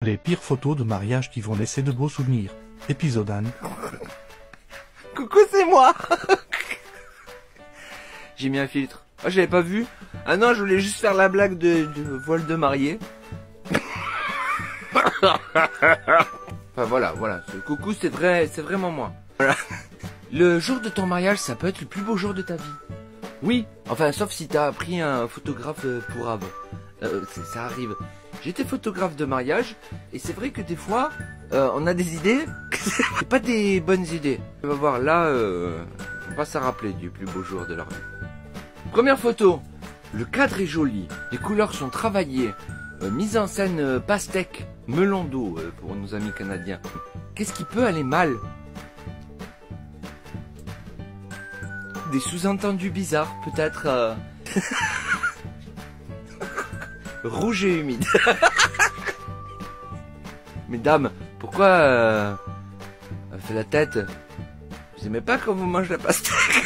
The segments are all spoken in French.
Les pires photos de mariage qui vont laisser de beaux souvenirs. Épisode 1. Coucou, c'est moi. J'ai mis un filtre. Ah, j'avais pas vu. Ah non, je voulais juste faire la blague de voile de mariée. Enfin voilà. Coucou, c'est vraiment moi. Voilà. Le jour de ton mariage, ça peut être le plus beau jour de ta vie. Oui, enfin sauf si t'as pris un photographe pour avant. Ça arrive. J'étais photographe de mariage et c'est vrai que des fois on a des idées, c'est pas des bonnes idées. On va voir là, on va s'en rappeler du plus beau jour de leur vie. Première photo, le cadre est joli, les couleurs sont travaillées, mise en scène pastèque, melon d'eau pour nos amis canadiens. Qu'est-ce qui peut aller mal? Des sous-entendus bizarres, peut-être. Rouge et humide. Mesdames, pourquoi elle fait la tête? Vous aimez pas quand vous mangez la pastèque?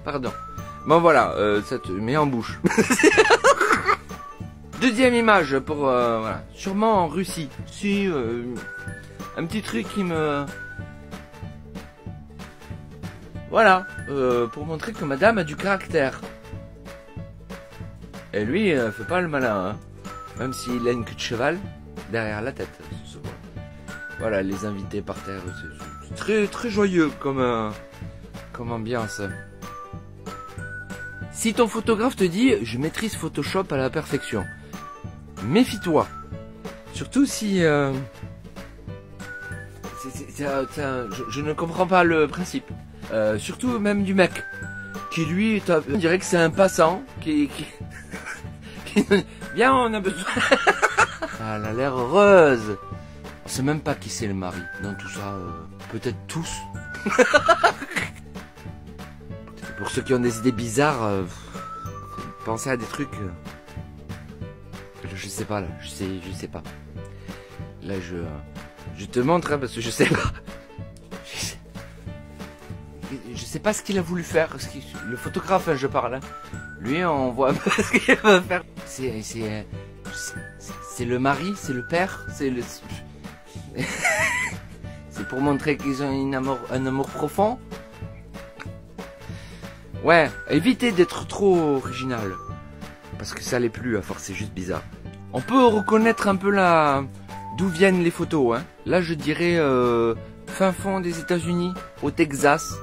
Pardon. Bon voilà, ça te met en bouche. Deuxième image pour voilà, sûrement en Russie. Si un petit truc qui me voilà, pour montrer que madame a du caractère. Et lui, fait pas le malin, hein. Même s'il a une queue de cheval derrière la tête. Voilà, les invités par terre, c'est très très joyeux comme ambiance. Si ton photographe te dit « Je maîtrise Photoshop à la perfection », méfie-toi. Surtout si... je ne comprends pas le principe. Surtout même du mec qui lui, on dirait que c'est un passant qui bien, on a besoin. Ah, elle a l'air heureuse. On sait même pas qui c'est le mari dans tout ça. Peut-être tous. Pour ceux qui ont des idées bizarres, pensez à des trucs. Je sais pas là. Je sais pas. Là, je te montre hein, parce que je sais pas. Je sais pas ce qu'il a voulu faire. Le photographe, hein, je parle. Hein. Lui, on voit pas ce qu'il va faire. C'est le mari, c'est le père, c'est pour montrer qu'ils ont un amour profond. Ouais, évitez d'être trop original. Parce que ça l'est plus, à force, c'est juste bizarre. On peut reconnaître un peu d'où viennent les photos. Hein. Là, je dirais fin fond des États-Unis, au Texas.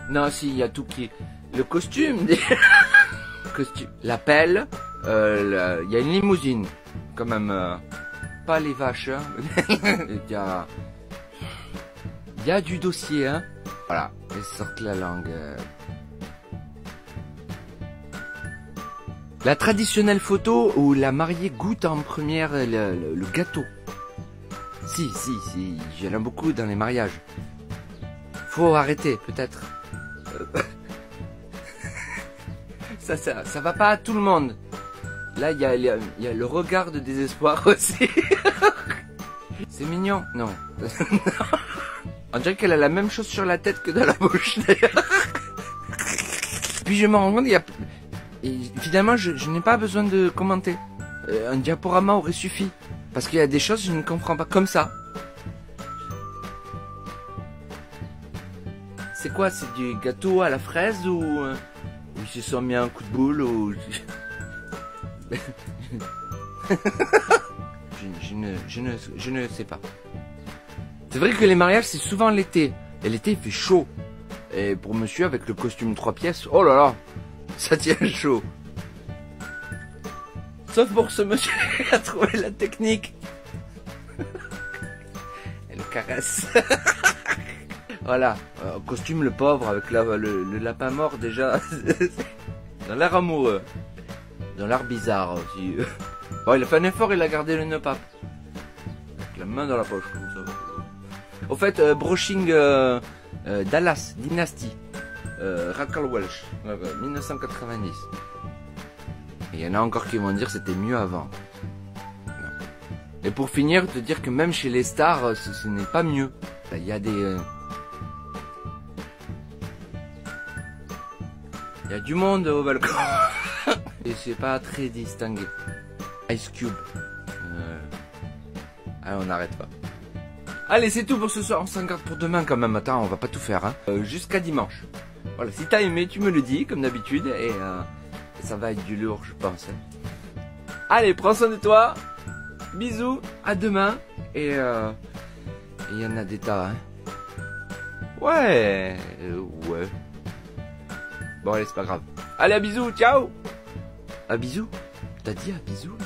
Non, si, il y a tout qui... Le costume, la pelle, il y a une limousine, quand même, pas les vaches, hein. Il y a du dossier, hein. Voilà, ils sortent la langue. La traditionnelle photo où la mariée goûte en première le gâteau. Si, j'en ai beaucoup dans les mariages. Faut arrêter, peut-être. Ça va pas à tout le monde. Là, il y a le regard de désespoir aussi. C'est mignon. Non. On dirait qu'elle a la même chose sur la tête que dans la bouche, d'ailleurs. Puis je me rends compte, et finalement, je n'ai pas besoin de commenter. Un diaporama aurait suffi. Parce qu'il y a des choses que je ne comprends pas comme ça. C'est quoi? C'est du gâteau à la fraise ou ils se sont mis un coup de boule ou... je ne sais pas. C'est vrai que les mariages c'est souvent l'été. Et l'été il fait chaud. Et pour monsieur avec le costume 3 pièces, oh là là, ça tient chaud. Sauf pour ce monsieur qui a trouvé la technique. Elle le caresse. Voilà, costume le pauvre avec le lapin mort déjà. Dans l'air amoureux. Dans l'air bizarre aussi. Bon, il a fait un effort, il a gardé le nœud pape. Avec la main dans la poche comme ça. Au fait, brushing Dallas Dynasty. Raquel Welch. 1990. Et il y en a encore qui vont dire que c'était mieux avant. Non. Et pour finir, te dire que même chez les stars, ce n'est pas mieux. Il y a des... Il y a du monde au balcon. Et c'est pas très distingué. Ice Cube. Allez, on n'arrête pas. Allez, c'est tout pour ce soir. On s'en garde pour demain quand même. Attends, on va pas tout faire, hein. Jusqu'à dimanche. Voilà, si t'as aimé, tu me le dis, comme d'habitude. Et ça va être du lourd, je pense. Allez, prends soin de toi. Bisous, à demain. Et il y en a des tas, hein. Ouais. Ouais. Bon, allez, c'est pas grave. Allez, à bisous, ciao. À bisous. T'as dit à bisous?